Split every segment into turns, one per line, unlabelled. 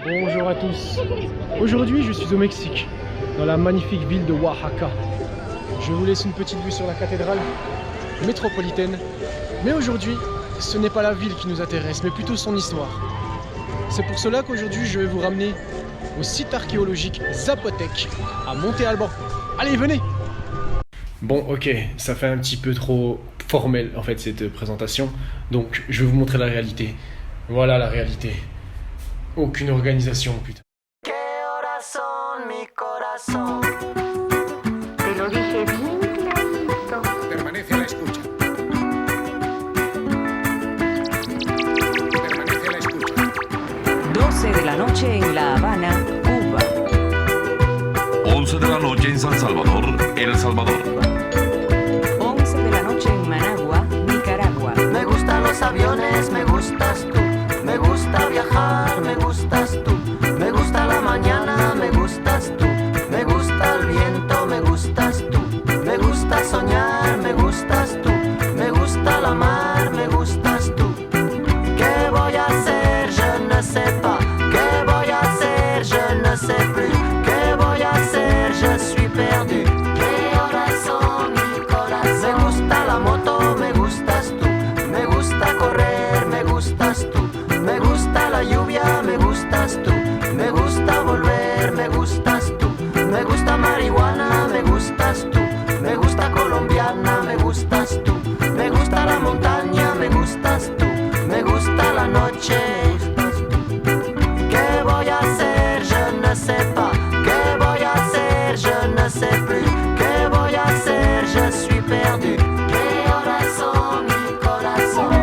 Bonjour à tous. Aujourd'hui, je suis au Mexique, dans la magnifique ville de Oaxaca. Je vous laisse une petite vue sur la cathédrale métropolitaine. Mais aujourd'hui, ce n'est pas la ville qui nous intéresse, mais plutôt son histoire. C'est pour cela qu'aujourd'hui, je vais vous ramener au site archéologique Zapotec à Monte Alban. Allez, venez! Bon, ok, ça fait un petit peu trop formel en fait cette présentation. Donc, je vais vous montrer la réalité. Voilà la réalité. Aucune organisation, putain.
Te lo dije bien clarito.
Permanece a la escucha. Permanece a la escucha.
12 de la noche en La Habana, Cuba.
11 de la noche en San Salvador, El Salvador.
11 de la noche en Managua, Nicaragua.
Me gustan los aviones, me gustas tú. Me gusta viajar, me gustas tú. Me gusta la mañana, me gustas tú. Me gusta el viento, me gustas tú. Me gusta soñar, me gustas tú. Me gusta la mar, me gustas tú. ¿Qué voy a hacer? Je ne sais pas. ¿Qué voy a hacer? Je ne sais plus. ¿Qué voy a hacer? Je suis perdu. ¿Qué horas son, mi corazón? Me gusta la moto, me gustas tú. Me gusta correr, me gustas tú. Me gusta la lluvia, me gustas tú. Me gusta volver, me gustas tú. Me gusta marihuana, me gustas tú. Me gusta colombiana, me gustas tú. Me gusta la montaña, me gustas tú. Me gusta la noche, me gustas tú. ¿Qué voy a hacer? Je ne sais pas. ¿Qué voy a hacer? Je ne sais plus. ¿Qué voy a hacer? Je suis perdu. ¿Qué horas son, mi corazón?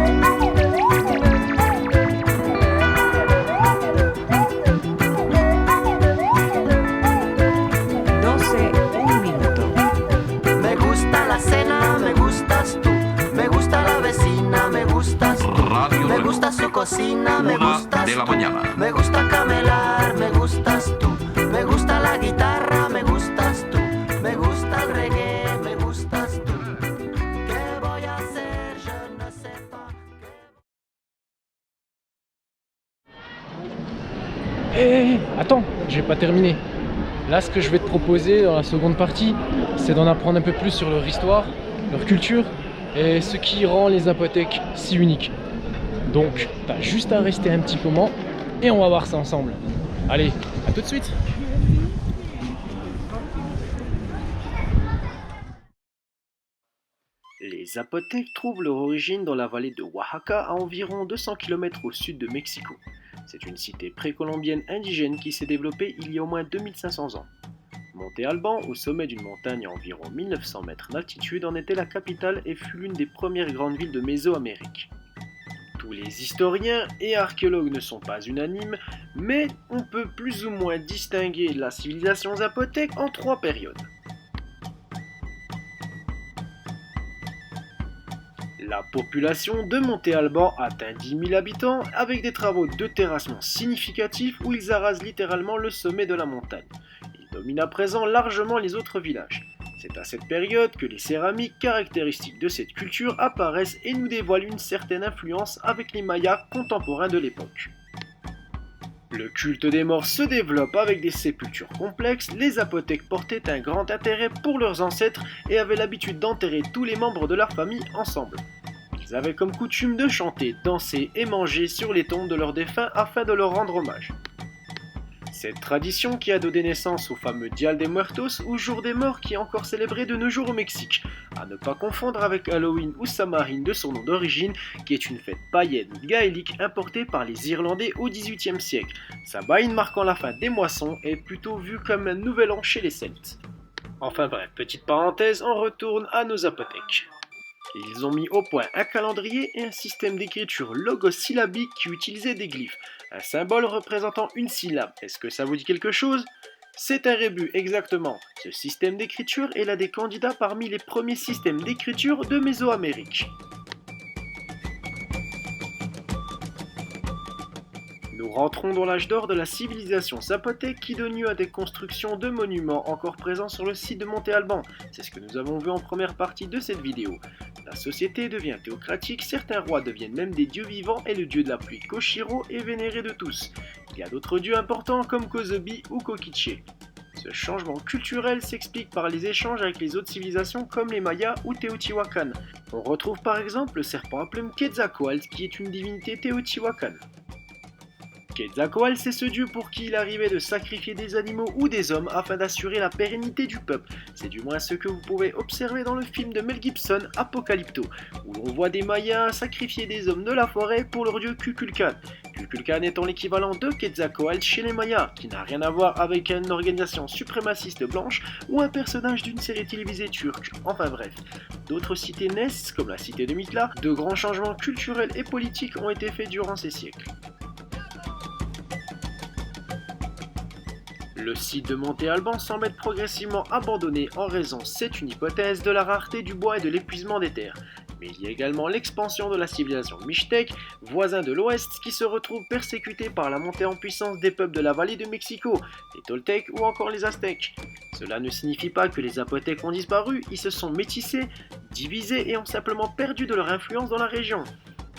12, un minuto.
Me gusta la cena, me gustas tú. Me gusta la vecina, me gustas tú.
Radio
Me
Reloj.
gusta su cocina, me
1
gustas
de la
tú.
mañana.
Me gusta camelar, me gustas tú. Me gusta la guitarra, me gustas tú. Me gusta el reggae, me gustas tú. ¿Qué voy a hacer? Je ne sais pas.
Attends, j'ai pas terminé. Là, ce que je vais te proposer dans la seconde partie, c'est d'en apprendre un peu plus sur leur histoire, leur culture et ce qui rend les Zapotèques si uniques. Donc, t'as juste à rester un petit moment et on va voir ça ensemble. Allez, à tout de suite! Les Zapotèques trouvent leur origine dans la vallée de Oaxaca, à environ 200 km au sud de Mexico. C'est une cité précolombienne indigène qui s'est développée il y a au moins 2500 ans. Monte Alban, au sommet d'une montagne à environ 1900 mètres d'altitude, en était la capitale et fut l'une des premières grandes villes de Mésoamérique. Tous les historiens et archéologues ne sont pas unanimes, mais on peut plus ou moins distinguer la civilisation zapotèque en 3 périodes. La population de Monte Alban atteint 10 000 habitants avec des travaux de terrassement significatifs où ils arasent littéralement le sommet de la montagne. Ils dominent à présent largement les autres villages. C'est à cette période que les céramiques caractéristiques de cette culture apparaissent et nous dévoilent une certaine influence avec les Mayas contemporains de l'époque. Le culte des morts se développe avec des sépultures complexes. Les Zapotèques portaient un grand intérêt pour leurs ancêtres et avaient l'habitude d'enterrer tous les membres de leur famille ensemble. Ils avaient comme coutume de chanter, danser et manger sur les tombes de leurs défunts afin de leur rendre hommage. Cette tradition qui a donné naissance au fameux Dia de Muertos ou Jour des Morts qui est encore célébré de nos jours au Mexique, à ne pas confondre avec Halloween ou Samhain de son nom d'origine, qui est une fête païenne gaélique importée par les Irlandais au XVIIIe siècle. Samhain marquant la fin des moissons est plutôt vu comme un nouvel an chez les Celtes. Enfin bref, petite parenthèse, on retourne à nos Zapotèques. Ils ont mis au point un calendrier et un système d'écriture logosyllabique qui utilisait des glyphes, un symbole représentant une syllabe. Est-ce que ça vous dit quelque chose? C'est un rébus, exactement. Ce système d'écriture est l'un des candidats parmi les premiers systèmes d'écriture de Mésoamérique. Nous rentrons dans l'âge d'or de la civilisation zapotèque qui donne lieu à des constructions de monuments encore présents sur le site de Monte Alban. C'est ce que nous avons vu en première partie de cette vidéo. La société devient théocratique, certains rois deviennent même des dieux vivants et le dieu de la pluie Koshiro est vénéré de tous. Il y a d'autres dieux importants comme Kozobi ou Kokiche. Ce changement culturel s'explique par les échanges avec les autres civilisations comme les Mayas ou Teotihuacan. On retrouve par exemple le serpent à plumes Quetzalcoatl qui est une divinité Teotihuacan. Quetzalcoatl, c'est ce dieu pour qui il arrivait de sacrifier des animaux ou des hommes afin d'assurer la pérennité du peuple. C'est du moins ce que vous pouvez observer dans le film de Mel Gibson, Apocalypto, où l'on voit des Mayas sacrifier des hommes de la forêt pour leur dieu Kukulkan. Kukulkan étant l'équivalent de Quetzalcoatl chez les Mayas, qui n'a rien à voir avec une organisation suprémaciste blanche ou un personnage d'une série télévisée turque. Enfin bref, d'autres cités naissent, comme la cité de Mitla. De grands changements culturels et politiques ont été faits durant ces siècles. Le site de Monte Alban semble être progressivement abandonné en raison, c'est une hypothèse, de la rareté du bois et de l'épuisement des terres. Mais il y a également l'expansion de la civilisation mixtèque, voisin de l'ouest, qui se retrouve persécuté par la montée en puissance des peuples de la vallée de Mexico, les Toltecs ou encore les Aztèques. Cela ne signifie pas que les Zapotèques ont disparu, ils se sont métissés, divisés et ont simplement perdu de leur influence dans la région.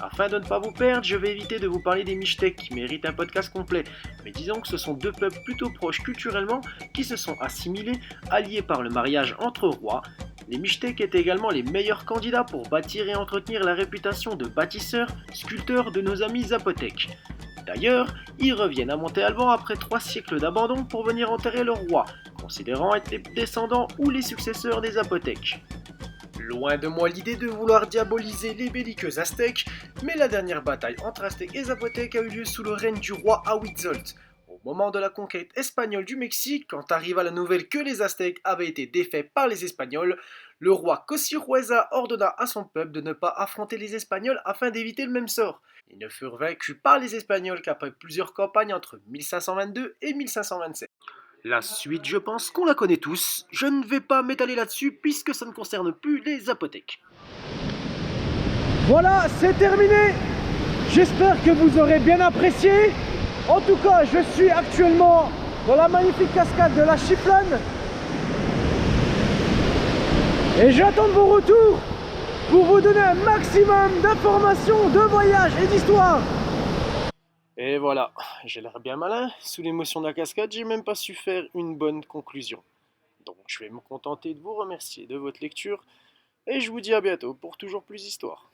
Afin de ne pas vous perdre, je vais éviter de vous parler des Mixtèques qui méritent un podcast complet, mais disons que ce sont deux peuples plutôt proches culturellement qui se sont assimilés, alliés par le mariage entre rois. Les Mixtèques étaient également les meilleurs candidats pour bâtir et entretenir la réputation de bâtisseurs, sculpteurs de nos amis zapotèques. D'ailleurs, ils reviennent à Monte Alban après 3 siècles d'abandon pour venir enterrer leur roi, considérant être les descendants ou les successeurs des Zapotèques. Loin de moi l'idée de vouloir diaboliser les belliqueux aztèques, mais la dernière bataille entre aztèques et zapotèques a eu lieu sous le règne du roi Ahuitzotl. Au moment de la conquête espagnole du Mexique, quand arriva la nouvelle que les aztèques avaient été défaits par les Espagnols, le roi Cosirhuesa ordonna à son peuple de ne pas affronter les Espagnols afin d'éviter le même sort. Ils ne furent vaincus par les Espagnols qu'après plusieurs campagnes entre 1522 et 1527. La suite, je pense qu'on la connaît tous. Je ne vais pas m'étaler là-dessus puisque ça ne concerne plus les Zapotèques.
Voilà, c'est terminé. J'espère que vous aurez bien apprécié. En tout cas, je suis actuellement dans la magnifique cascade de la Chiflane. Et j'attends vos retours pour vous donner un maximum d'informations, de voyages et d'histoires.
Et voilà, j'ai l'air bien malin, sous l'émotion de la cascade, j'ai même pas su faire une bonne conclusion. Donc je vais me contenter de vous remercier de votre lecture, et je vous dis à bientôt pour toujours plus d'histoires.